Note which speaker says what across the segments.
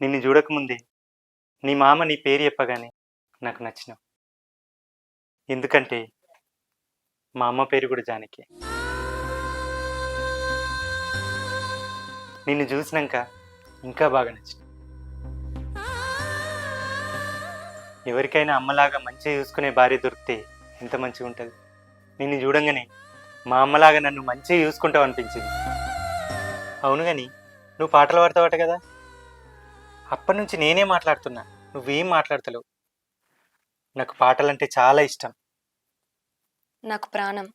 Speaker 1: నిన్ను చూడకముందే నీ మామ నీ పేరు చెప్పగానే నాకు నచ్చినావు. ఎందుకంటే మా అమ్మ పేరు కూడా జానకి. నిన్ను చూసినాక ఇంకా బాగా నచ్చిన. ఎవరికైనా అమ్మలాగా మంచిగా చూసుకునే భార్య దొరికితే ఎంత మంచిగా ఉంటుంది. నిన్ను చూడంగానే మా అమ్మలాగా నన్ను మంచిగా చూసుకుంటావు అనిపించింది. అవును కానీ నువ్వు పాటలు పాడతావట కదా, అప్పటి నుంచి నేనే మాట్లాడుతున్నా, నువ్వేం మాట్లాడతలేవు. నాకు పాటలంటే చాలా ఇష్టం.
Speaker 2: నాకు ప్రాణం.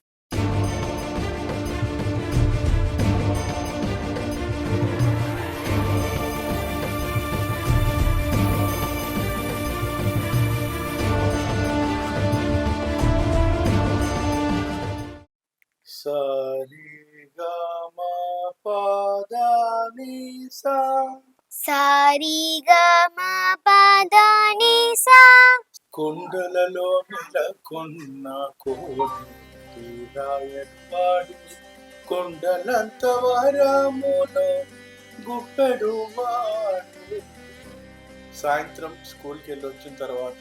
Speaker 3: సారీగమపదనిసా
Speaker 4: కొండలలో నెలకొన్న కోడి రాయపాడి కొండలంత వరములో గుప్పెడు వాడు. సాయంత్రం స్కూల్కి వెళ్ళి వచ్చిన తర్వాత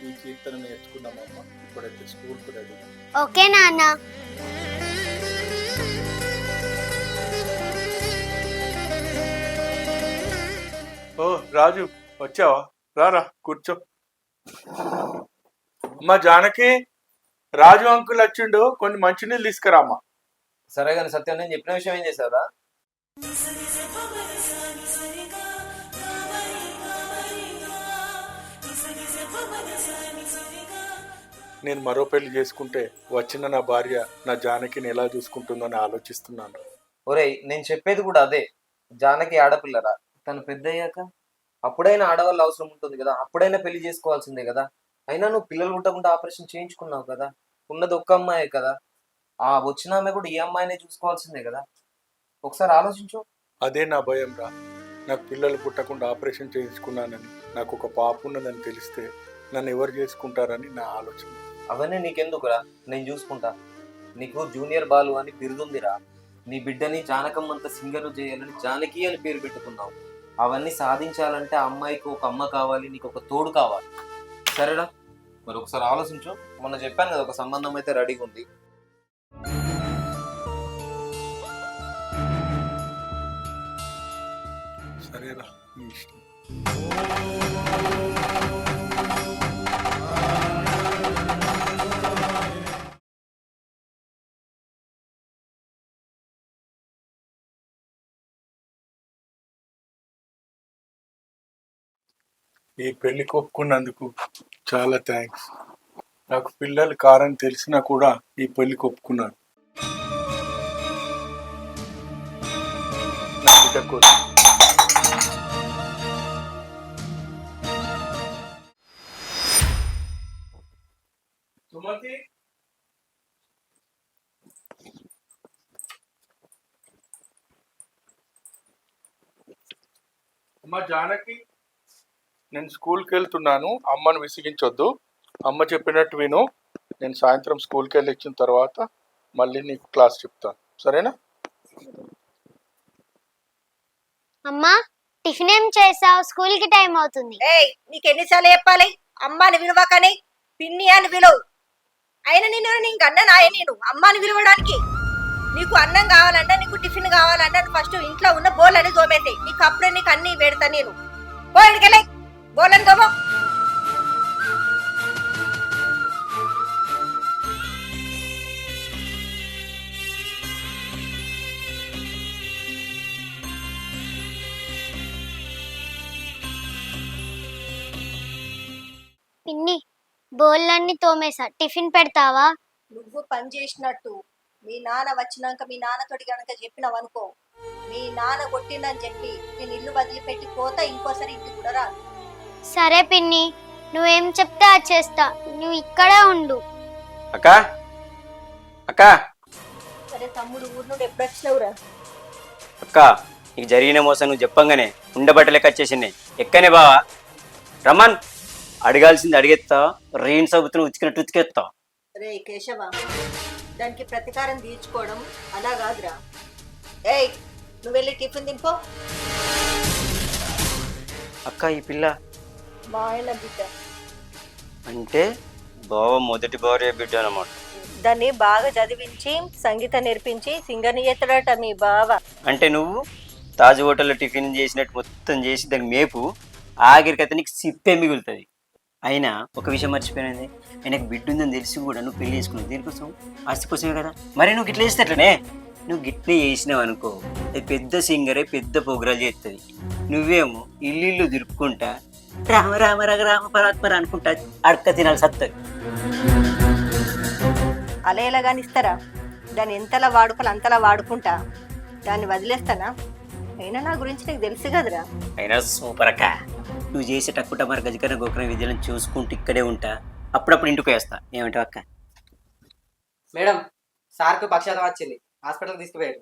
Speaker 4: ఈ కీర్తన నేర్చుకున్నామమ్మ. ఇప్పుడైతే స్కూల్కి రెడీ.
Speaker 3: ఓకే నాన్న.
Speaker 4: ఓ రాజు వచ్చావా? రారా కూర్చో. అమ్మా జానకి, రాజు అంకుల్ వచ్చిండు, కొన్ని మంచినీళ్ళు తీసుకురామ్మా.
Speaker 5: సరే కానీ సత్యం, నేను చెప్పిన విషయం ఏం చేసావురా?
Speaker 4: నేను మరో పెళ్లి చేసుకుంటే వచ్చిన నా భార్య నా జానకిని ఎలా చూసుకుంటుందో అని ఆలోచిస్తున్నాను.
Speaker 5: ఒరేయ్, నేను చెప్పేది కూడా అదే. జానకి ఆడపిల్లరా, తను పెద్ద అయ్యాక అప్పుడైనా ఆడవాళ్ళు అవసరం ఉంటుంది కదా, అప్పుడైనా పెళ్లి చేసుకోవాల్సిందే కదా. అయినా నువ్వు పిల్లలు పుట్టకుండా ఆపరేషన్ చేయించుకున్నావు కదా, ఉన్నది ఒక్క అమ్మాయే కదా. ఆ వచ్చిన ఆమె కూడా ఈ అమ్మాయినే చూసుకోవాల్సిందే కదా. ఒకసారి ఆలోచించు.
Speaker 4: అదే నా భయం రా. నాకు పిల్లలు పుట్టకుండా ఆపరేషన్ చేయించుకున్నానని, నాకు ఒక పాప ఉన్నదని తెలిస్తే నన్ను ఎవరు చేసుకుంటారని నా ఆలోచన.
Speaker 5: అవన్నీ నీకెందుకురా, నేను చూసుకుంటా. నీకు జూనియర్ బాలు అని బిరుదుందిరా. నీ బిడ్డని జానకమ్మంత సింగరు చేయాలని జానకి అని పేరు పెట్టుకున్నావు. అవన్నీ సాధించాలంటే ఆ అమ్మాయికి ఒక అమ్మ కావాలి, నీకు ఒక తోడు కావాలి. సరేనా? మరి ఒకసారి ఆలోచించు. మొన్న చెప్పాను కదా, ఒక సంబంధం అయితే రెడీగా ఉంది.
Speaker 4: సరేరా, నీ ఇష్టం. ఈ పెళ్లి ఒప్పుకున్నందుకు చాలా థ్యాంక్స్. నాకు పిల్లలు కారని తెలిసినా కూడా ఈ పెళ్లికి ఒప్పుకున్నాను. నా బిడ్డ కోసం. సుమతి, అమ్మ జానకి, నేను స్కూల్కి వెళ్తున్నాను, అమ్మను విసిగించొద్దు. అమ్మ చెప్పినట్టు విను. నేను సాయంత్రం స్కూల్కి వెళ్ళి వచ్చిన తర్వాత మళ్ళీ నీకు క్లాస్ చెప్తాను, సరేనా?
Speaker 3: అమ్మా, టిఫిన్ ఏం చేసావు? స్కూల్ కి టైం అవుతుంది.
Speaker 6: నీకు ఎన్నిసార్లు చెప్పాలి అమ్మాని విలువకని? పిన్ని అని విలువ. అయినా నీకు అన్న నాయ, నేను అమ్మాని విలువడానికి. నీకు అన్నం కావాలన్నా, నీకు టిఫిన్ కావాలన్నా ఫస్ట్ ఇంట్లో ఉన్న బోల్ అని తోమేతే, నీకు అప్పుడే నీకు అన్ని పెడతా. నేను పోయికెళ్ళే బోలని తోమో.
Speaker 3: పిన్ని, బోళ్ళన్నీ తోమేసా, టిఫిన్ పెడతావా?
Speaker 6: నువ్వు పని చేసినట్టు మీ నాన్న వచ్చినాక మీ నాన్నతోటి గనక చెప్పినావనుకో, మీ నాన్న కొట్టిందని చెప్పి నేను ఇల్లు వదిలిపెట్టి పోతా, ఇంకోసారి ఇంటికి కూడా రాను.
Speaker 3: సరే పిన్ని, నువ్వేం చెప్తే అది చేస్తా. నువ్వు ఇక్కడే ఉండు.
Speaker 7: అక్క అక్క.
Speaker 6: సరే తమ్ముడు, ఊరు నుండి ఎప్పుడు వచ్చినావురా?
Speaker 7: అక్క, నీకు జరిగిన మోసం నువ్వు చెప్పంగానే ఉండబట్టలేక వచ్చేసింది. ఎక్కనే బావా, రమన్. అడగాల్సింది అడిగేస్తా, రెయిన్ సబ్బుతును ఉతికినట్టు ఉతికేస్తా.
Speaker 6: రే కేశవ, దానికి ప్రతీకారం తీర్చుకోవడం అలా కాదురా. నువ్వు వెళ్ళి టిఫిన్ తినిపో.
Speaker 7: అక్క ఈ పిల్ల
Speaker 6: మా ఆయన బిడ్డ.
Speaker 7: అంటే బావ మొదటి భార్య బిడ్డ అన్నమాట.
Speaker 6: దాన్ని బాగా చదివించి సంగీతం నేర్పించి సింగర్ని చేస్తాడట మీ బావ.
Speaker 7: అంటే నువ్వు తాజ్ హోటల్లో టిఫిన్ చేసినట్టు మొత్తం చేసి దాని మేపు ఆఖరికి నీకు సిప్పే మిగులుతుంది. అయినా ఒక విషయం మర్చిపోయినది, ఆయనకు బిడ్డ ఉందని తెలిసి కూడా నువ్వు పెళ్లి చేసుకున్నావు దేనికోసం? ఆస్తి కోసమే కదా. మరి నువ్వు గిట్ల చేస్తే అట్లనే, నువ్వు గిట్లే చేసినావు అనుకో అది పెద్ద సింగరే పెద్ద ప్రోగ్రాలు చేస్తుంది. నువ్వేమో ఇల్లు తిరుపుకుంటా రామ రామ రగ రామ పరాత్మర అనుకుంటా అడక తినాలి సత్తది.
Speaker 6: అలా ఎలాగాని ఇస్తారా? దాన్ని ఎంతలా వాడుకోవాలి అంతలా వాడుకుంటా, దాన్ని వదిలేస్తానా? అయినా నా గురించి నీకు తెలుసు కదరా.
Speaker 7: అయినా సూపర్ అక్క, నువ్వు చేసే టక్కుట మరి గజకర గోకర విద్యలను చూసుకుంటూ ఇక్కడే ఉంటా, అప్పుడప్పుడు ఇంటికి వేస్తా. ఏమంటావు అక్క?
Speaker 8: మేడం, సార్కు పక్షాతం వచ్చింది, హాస్పిటల్ తీసుకుపోయాడు.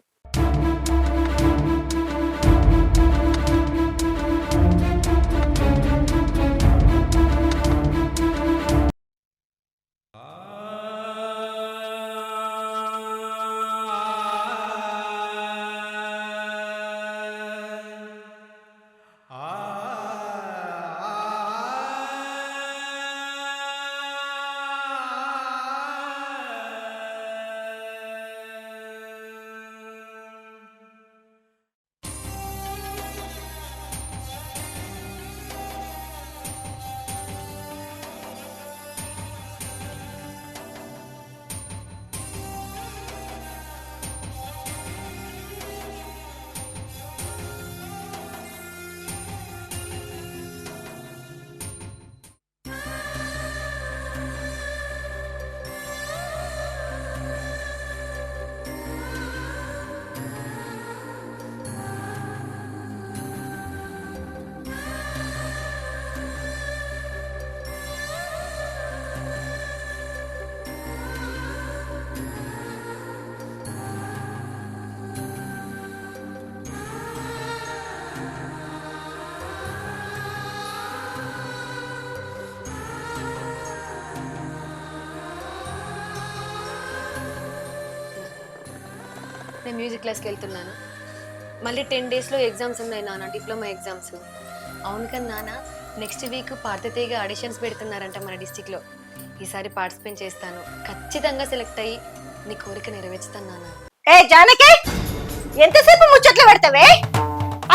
Speaker 2: నేను మ్యూజిక్ క్లాస్కి వెళ్తున్నాను. మళ్ళీ 10 డేస్లో ఎగ్జామ్స్ ఉన్నాయి నాన్న, డిప్లొమా ఎగ్జామ్స్. అవును కదా నాన్న, నెక్స్ట్ వీక్ పార్థతీగా ఆడిషన్స్ పెడుతున్నారంట మన డిస్టిక్లో. ఈసారి పార్టిసిపేట్ చేస్తాను, ఖచ్చితంగా సెలెక్ట్ అయ్యి నీ కోరిక నెరవేర్చుతాను నాన్న.
Speaker 6: ఏ జానకి, ఎంతసేపు ముచ్చట్లు పెడతావే?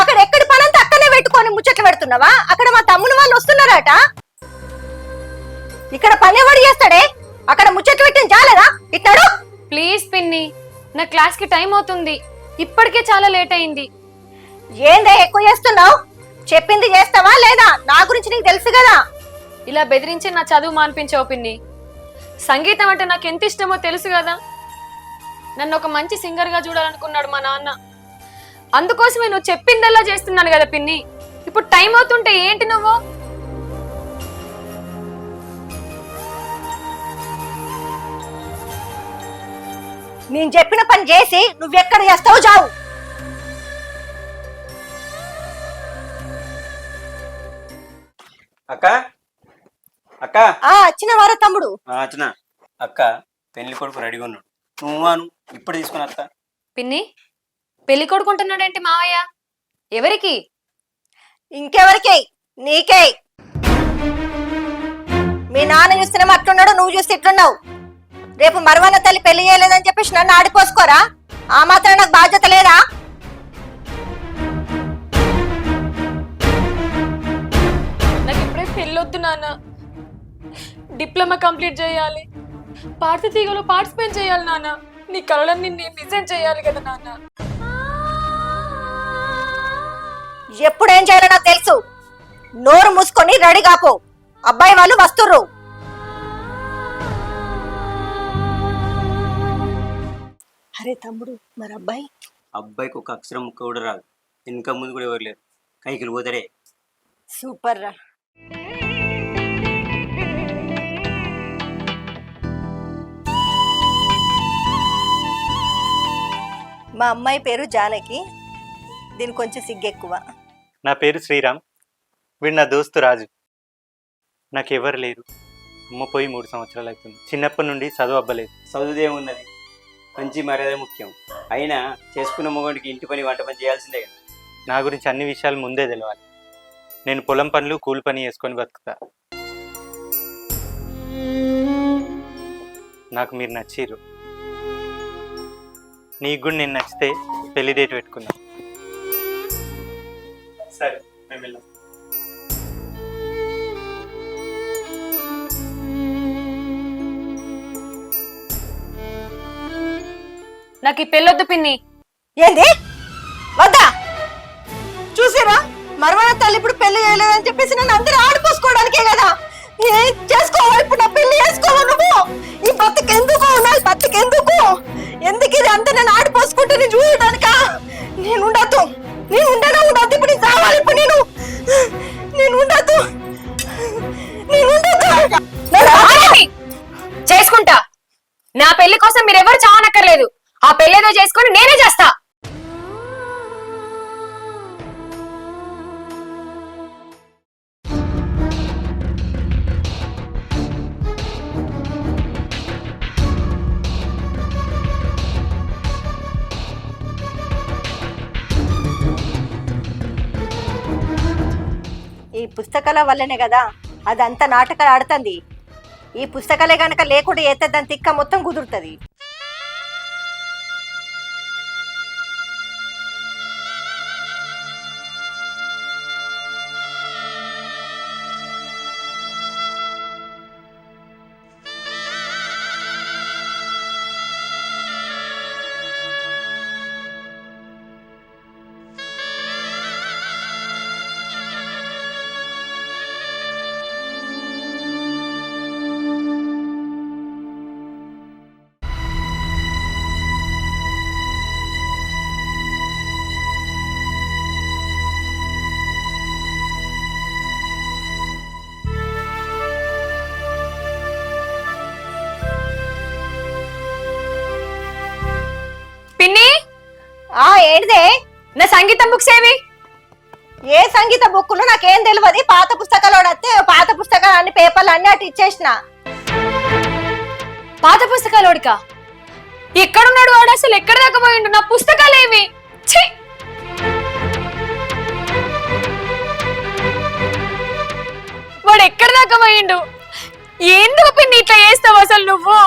Speaker 6: అక్కడ ఎక్కడి పనంతా అక్కనే పెట్టుకొని ముచ్చట్లు పెడుతున్నావా? అక్కడ మా తమ్ముడు వాళ్ళు వస్తున్నారట. ఇక్కడ పని ఎవడు చేస్తాడే? అక్కడ ముచ్చట్లు పెట్టిన చాలదా? ఇట్టాడు.
Speaker 2: ప్లీజ్ పిన్ని, నా క్లాస్కి టైం అవుతుంది, ఇప్పటికే చాలా లేట్ అయింది.
Speaker 6: ఏందే ఎక్కువ చేస్తున్నావు? చెప్పింది చేస్తావా లేదా? నా గురించి నీకు తెలుసు కదా.
Speaker 2: ఇలా బెదిరించి నా చదువు మాన్పించావు పిన్ని. సంగీతం అంటే నాకు ఎంత ఇష్టమో తెలుసు కదా. నన్ను ఒక మంచి సింగర్గా చూడాలనుకున్నాడు మా నాన్న. అందుకోసమే నువ్వు చెప్పిందల్లా చేస్తున్నాను కదా పిన్ని. ఇప్పుడు టైం అవుతుంటే ఏంటి నువ్వు?
Speaker 6: నేను చెప్పిన పని చేసి నువ్వెక్కడ చేస్తావు చావు.
Speaker 7: అక్క అక్క
Speaker 6: వచ్చిన వారా తమ్ముడు?
Speaker 7: వచ్చిన అక్క. పెళ్లి కొడుకు రెడీగా ఉన్నాడు, నువ్వు ఇప్పుడు తీసుకుని అత్త.
Speaker 2: పిన్ని, పెళ్లి కొడుకుంటున్నాడేంటి మావయ్య? ఎవరికి?
Speaker 6: ఇంకెవరికి? నీకే. మీ నాన్న చూస్తేనే అట్లున్నాడు, నువ్వు చూస్తే ఇట్లున్నావు. రేపు మరవన్న తల్లి పెళ్లి చేయలేదని చెప్పేసి నన్ను ఆడిపోసుకోరా? ఆ మాత్రం నాకు బాధ్యత లేదా?
Speaker 2: నాకు ఇప్పుడే పెళ్ళొద్దు నాన్న, డిప్లొమా కంప్లీట్ చేయాలి, పార్థతీగలో పార్టిసిపేట్ చేయాలి నాన్న. నీ కళలన్నీ నేను నిజం చేయాలి కదా నాన్న.
Speaker 6: ఎప్పుడేం చేయాలో నాకు తెలుసు. నోరు మూసుకొని రెడీ కాపో, అబ్బాయి వాళ్ళు వస్తుర్రు. అరే తమ్ముడు, మరి
Speaker 7: అబ్బాయికి ఒక అక్షరం ముక్క కూడా రాదు, ఇంకా ముందు కూడా ఎవరు లేరు, కైకిలు పోతాడే.
Speaker 6: సూపర్ రా. మా అమ్మాయి పేరు జానకి, దీని కొంచెం సిగ్గెక్కువ.
Speaker 1: నా పేరు శ్రీరామ్, వీడు నా దోస్తు రాజు. నాకు ఎవరు లేరు, అమ్మ పోయి 3 సంవత్సరాలు అవుతుంది. చిన్నప్పటి నుండి చదువు అవ్వలేదు.
Speaker 7: చదువుదేమున్నది, మంచి మర్యాద ముఖ్యం. అయినా చేసుకున్న మొగడికి ఇంటి పని వంట పని చేయాల్సిందే కదా.
Speaker 1: నా గురించి అన్ని విషయాలు ముందే తెలవాలి. నేను పొలం పనులు కూలి పని చేసుకొని బతుకుతా. నాకు మీరు నచ్చిర్రు. నీకు కూడా నేను నచ్చితే పెళ్లి డేట్ పెట్టుకుందాం. సరే మేము వెళ్దాం.
Speaker 2: నాకు ఈ పెళ్ళొద్దు పిన్ని.
Speaker 6: ఏంది వద్దా? చూసారా మరవన తల్లి ఇప్పుడు పెళ్లి చేయలేదని చెప్పేసి నన్ను అందరూ ఆడిపోసుకోవడానికే కదా. చేసుకోవా ఇప్పుడు నా పెళ్లి చేసుకోవా నువ్వు? ఈ బతుకెందుకు? నా బతుకెందుకు? ఎందుకు ఇది అంతా నన్ను ఆడిపోసుకుంటే నేను చూడడానికా? నేను ఉండద్దు, నేను ఉండద్దు. ఇప్పుడు నేను చావాలి. ఇప్పుడు నేను ఉండద్దు.
Speaker 2: చేసుకుంటా. నా పెళ్లి కోసం మీరెవరు చావనక్కర్లేదు. ఆ పెళ్లేదో చేసుకొని నేనే చేస్తా.
Speaker 6: ఈ పుస్తకాల వల్లనే కదా అదంతా నాటకాలు ఆడుతుంది. ఈ పుస్తకాలే గనక లేకుండా అయితే దాని తిక్క మొత్తం కుదురుతుంది.
Speaker 2: పిన్ని,
Speaker 6: ఏంటిదే?
Speaker 2: నా సంగీతం బుక్స్ ఏవి?
Speaker 6: ఏ సంగీత బుక్కులు నాకేం తెలియదు. పాత పుస్తకాలు వస్తే పాత పుస్తకాలు అన్ని పేపర్లు అన్ని అటు ఇచ్చేసిన.
Speaker 2: పాత పుస్తకాలోడికా? ఎక్కడున్నాడు వాడు? అసలు ఎక్కడ దాకా పోయిండు? నా పుస్తకాలు ఏవి? ఛీ! వాడు ఎక్కడ దాకా పోయిండు? ఎందుకు పిన్ని ఇట్లా చేస్తావు అసలు నువ్వు?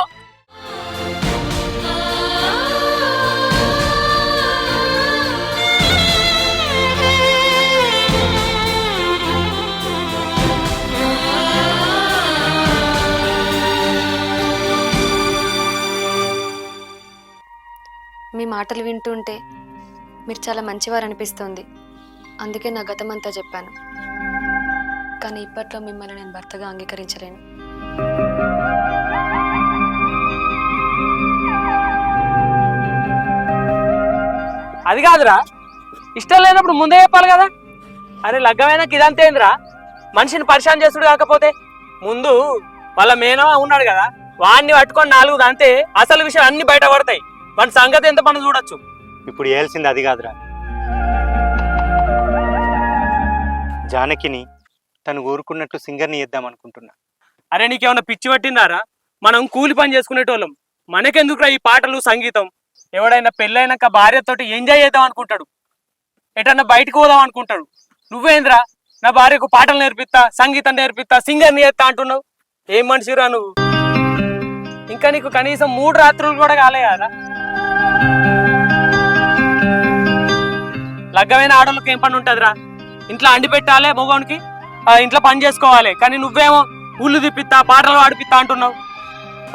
Speaker 2: మీ మాటలు వింటుంటే మీరు చాలా మంచివారు అనిపిస్తుంది. అందుకే నా గతం అంతా చెప్పాను. కానీ ఇప్పట్లో మిమ్మల్ని నేను భర్తగా అంగీకరించలేను.
Speaker 9: అది కాదురా, ఇష్టం లేనప్పుడు ముందే చెప్పాలి కదా. అరే లగ్గమైనా ఇదంతేంద్రా, మనిషిని పరిశాన్ చేసుడు కాకపోతే ముందు వాళ్ళ మేనవా ఉన్నాడు కదా, వాడిని పట్టుకొని 4 అంతే అసలు విషయం అన్ని బయట పడతాయి. వాడి సంగతి ఎంత మనం చూడొచ్చు.
Speaker 1: ఇప్పుడు ఏల్సింది అది కాదురా. జానకిని తను ఊరుకున్నట్టు సింగర్ని చేద్దాం అనుకుంటున్నా.
Speaker 9: అరే నీకేమన్నా పిచ్చి పట్టిందారా? మనం కూలి పని చేసుకునేటోళ్ళం, మనకెందుకురా ఈ పాటలు సంగీతం? ఎవడైనా పెళ్ళైనాక భార్యతోటి ఎంజాయ్ చేద్దాం అనుకుంటాడు, ఎటన్నా బయటకు పోదాం అనుకుంటాడు. నువ్వేంద్రా నా భార్యకు పాటలు నేర్పిస్తా, సంగీతం నేర్పిస్తా, సింగర్ని చేస్తా అంటున్నావు? ఏం మనిషిరా నువ్వు? ఇంకా నీకు కనీసం 3 రాత్రులు కూడా కాలే కదా. లగ్గమైన ఆడోళ్ళకి ఏం పని ఉంటుందిరా? ఇంట్లో అండి పెట్టాలి మగవానికి, ఇంట్లో పని చేసుకోవాలి. కానీ నువ్వేమో ఊళ్ళు తిప్పిస్తా, పాటలు పాడిపిస్తా అంటున్నావు.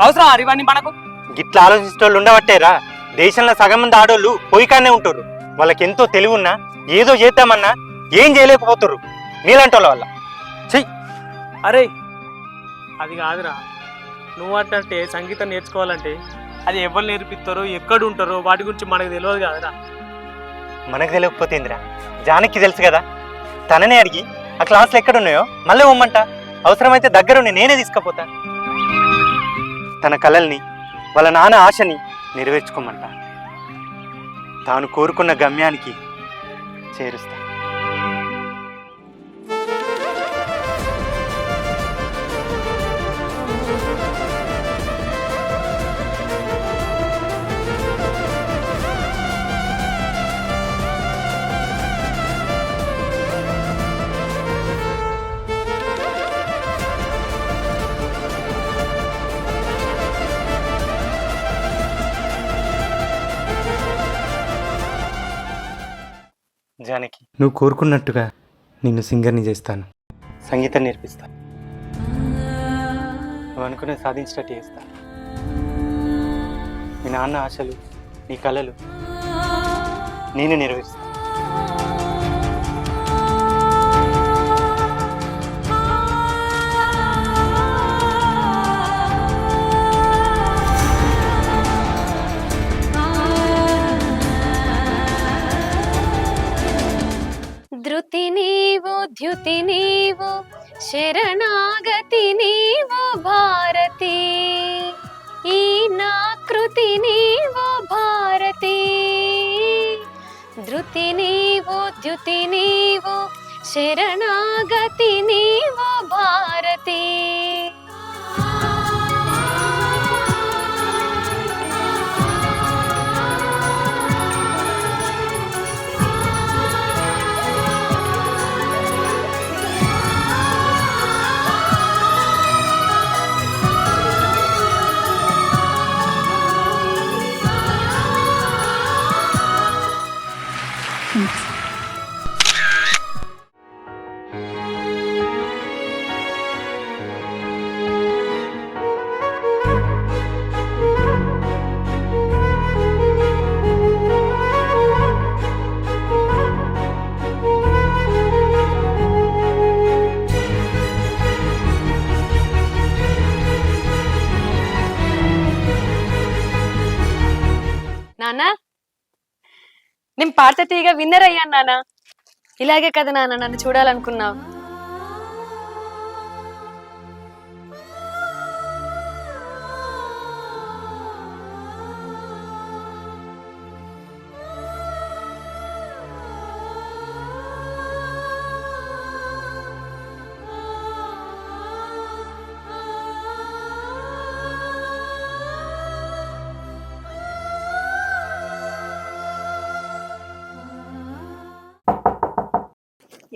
Speaker 9: అవసరం అది ఇవన్నీ మనకు?
Speaker 1: గిట్లా ఆలోచించేటోళ్ళు ఉండబట్టేరా దేశంలో సగం మంది ఆడోళ్ళు పోయికానే ఉంటారు. వాళ్ళకి ఎంతో తెలివి ఉన్నా ఏదో చేద్దామన్నా ఏం చేయలేకపోతుర్రు నీలాంటి వాళ్ళ వల్ల. చెయ్యి.
Speaker 9: అరే అది కాదురా, నువ్వు అంటే సంగీతం నేర్చుకోవాలంటే అది ఎవరు నేర్పిస్తారో, ఎక్కడ ఉంటారో వాటి గురించి మనకు తెలియదు కాదురా.
Speaker 1: మనకు తెలియకపోతే ఏందిరా, జానకి తెలుసు కదా. తననే అడిగి ఆ క్లాసులు ఎక్కడున్నాయో మళ్ళీ ఇవ్వమంట. అవసరమైతే దగ్గరుండి నేనే తీసుకుపోతా. తన కలల్ని, వాళ్ళ నాన్న ఆశని నెరవేర్చుకోమంట. తాను కోరుకున్న గమ్యానికి చేరుస్తా. జానకి, నువ్వు కోరుకున్నట్టుగా నిన్ను సింగర్ని చేస్తాను, సంగీతం నేర్పిస్తాను, నువ్వు అనుకున్నది సాధించినట్టు చేస్తాను. మీ నాన్న ఆశలు, నీ కలలు నేను నెరవేరుస్తాను.
Speaker 2: ధృతి నీవు ద్యుతి నీవు శరణాగతి నీవు భారతి, ఈ నా కృతి నీవు భారతి. ధృతి నీవు ద్యుతి నీవు శరణాగతి నీవు భారతి. నానా, నేను పాడితే తీగ విన్నర్ అయ్యాను నానా. ఇలాగే కదా నాన్న నన్ను చూడాలనుకున్నావు.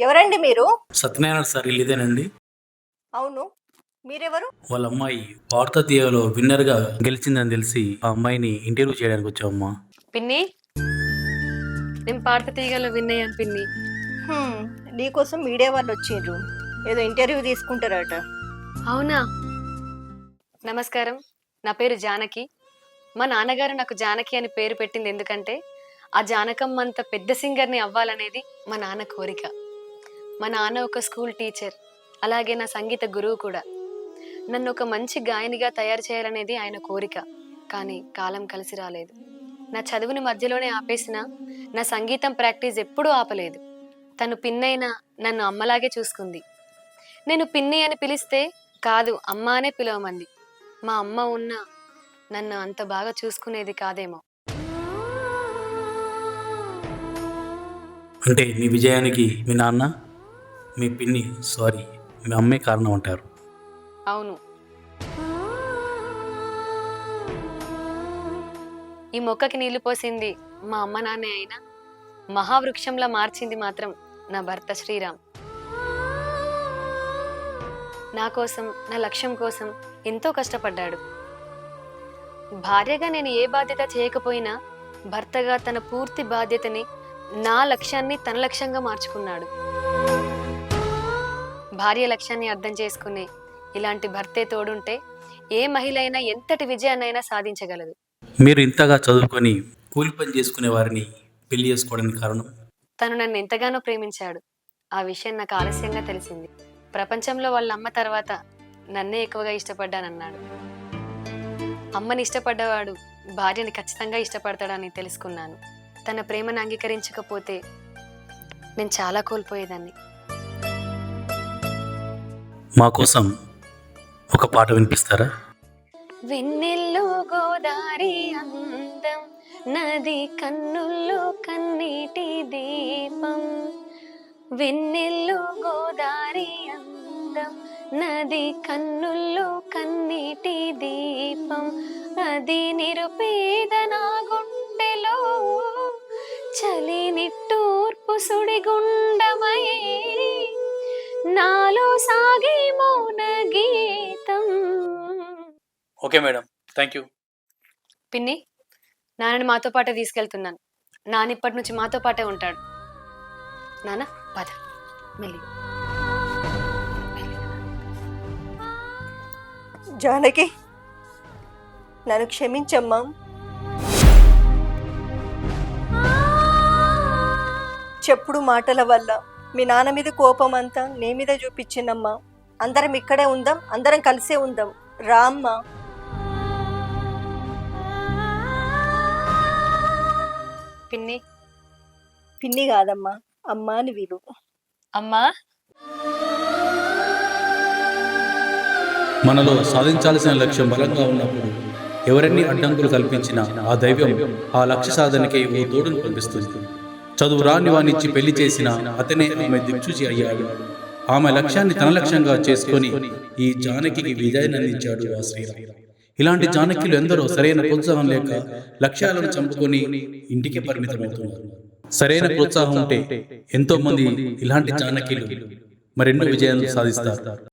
Speaker 6: ఎవరండి మీరు?
Speaker 10: సత్యనారాయణ సార్ ఇల్లు ఇదేనండి.
Speaker 6: అవును, మీరెవరు?
Speaker 10: వాళ్ళ అమ్మాయి వార్తా తీయలో విన్నర్ గా గెలిచిందని తెలిసి ఆ అమ్మాయిని ఇంటర్వ్యూ చేయడానికి వచ్చామమ్మా.
Speaker 2: పిన్ని, నేను పాడితే తీగలో విన్ అయ్యాను పిన్ని.
Speaker 6: నీకోసం మీడియా వాళ్ళు వచ్చిండ్రు, ఏదో ఇంటర్వ్యూ తీసుకుంటారట.
Speaker 2: అవునా? నమస్కారం, నా పేరు జానకి. మా నాన్నగారు నాకు జానకి అని పేరు పెట్టింది ఎందుకంటే ఆ జానకమ్మ అంత పెద్ద సింగర్ని అవ్వాలనేది మా నాన్న కోరిక. మా నాన్న ఒక స్కూల్ టీచర్, అలాగే నా సంగీత గురువు కూడా. నన్ను ఒక మంచి గాయనిగా తయారు చేయాలనేది ఆయన కోరిక. కానీ కాలం కలిసి రాలేదు. నా చదువుని మధ్యలోనే ఆపేసిన నా సంగీతం ప్రాక్టీస్ ఎప్పుడూ ఆపలేదు. తను పిన్నైనా నన్ను అమ్మలాగే చూసుకుంది. నేను పిన్ని అని పిలిస్తే కాదు అమ్మ అనే పిలవమంది. మా అమ్మ ఉన్నా నన్ను అంత బాగా చూసుకునేది కాదేమో.
Speaker 10: అంటే మీ విజయానికి మీ నాన్న, మీ పిన్ని, సారీ మీ అమ్మే కారణం అంటారు.
Speaker 2: అవును. ఈ మొక్కకి నీళ్లు పోసింది మా అమ్మ నాన్నే అయినా మహావృక్షంలా మార్చింది మాత్రం నా భర్త శ్రీరామ్. నా కోసం, నా లక్ష్యం కోసం ఎంతో కష్టపడ్డాడు. భార్యగా నేను ఏ బాధ్యత చేయకపోయినా భర్తగా తన పూర్తి బాధ్యతని, నా లక్ష్యాన్ని తన లక్ష్యంగా మార్చుకున్నాడు. భార్య లక్ష్యాన్ని అర్థం చేసుకునే ఇలాంటి భర్తే తోడుంటే ఏ మహిళ అయినా ఎంతటి విజయాన్నైనా సాధించగలదు.
Speaker 10: మీరు ఇంతగా చదువుకొని కూలి పని చేసుకునే వారిని పెళ్లి చేసుకోవడానికి కారణం?
Speaker 2: తను నన్ను ఎంతగానో ప్రేమించాడు. ఆ విషయం నాకు ఆలస్యంగా తెలిసింది. ప్రపంచంలో వాళ్ళ అమ్మ తర్వాత నన్నే ఎక్కువగా ఇష్టపడ్డానన్నాడు. అమ్మని ఇష్టపడ్డవాడు భార్యని ఖచ్చితంగా ఇష్టపడతాడని తెలుసుకున్నాను. తన ప్రేమను అంగీకరించకపోతే నేను చాలా కోల్పోయేదాన్ని.
Speaker 10: మా కోసం ఒక పాట వినిపిస్తారా?
Speaker 2: వెన్నెల్లో గోదారి అందం, నది కన్నుల్లో కన్నీటి దీపం. వెన్నెల్లో గోదారి అందం, నది కన్నుల్లో కన్నీటి దీపం. అది నిరుపేద నా గుండెలో చలి నిట్టూర్పు సుడిగుండమై నాలో సాగే మౌన గీతం.
Speaker 10: Okay madam, thank you.
Speaker 2: పిన్ని, నాన్నని మాతో పాటే తీసుకెళ్తున్నాను. నాన్న ఇప్పటి నుంచి మాతో పాటే ఉంటాడు. నాన్న పద మెల్లి.
Speaker 6: జానకి నన్ను క్షమించమ్మా. చెప్పుడు మాటల వల్ల మీ నాన్న మీద కోపం అంతా నీ మీద చూపించిందమ్మా. అందరం ఇక్కడే ఉందాం, అందరం కలిసే ఉందాం. రా అమ్మా.
Speaker 2: పిన్ని.
Speaker 6: పిన్ని కాదమ్మా, అమ్మా అని విలు.
Speaker 2: అమ్మా.
Speaker 10: మనలో సాధించాల్సిన లక్ష్యం బలంగా ఉన్నప్పుడు ఎవరెన్ని అడ్డంకులు కల్పించినా ఆ దైవం ఆ లక్ష్య సాధనకే ఓ తోడును పంపిస్తుంది. చదువు రాని వానిచ్చి పెళ్లి చేసిన అతనే ఆమె దిక్సూచి అయ్యాడు. ఆమె లక్ష్యాన్ని తన లక్ష్యంగా చేసుకొని ఈ జానకికి విజయాన్ని అందించాడు ఆ శ్రీరామ్. ఇలాంటి జానకిలు ఎందరో సరైన ప్రోత్సాహం లేక లక్ష్యాలను చంపుకొని ఇంటికి పరిమితమవుతున్నారు. సరైన ప్రోత్సాహం ఉంటే ఎంతో మంది ఇలాంటి జానకిలు మరెన్నో విజయాలు సాధిస్తారు.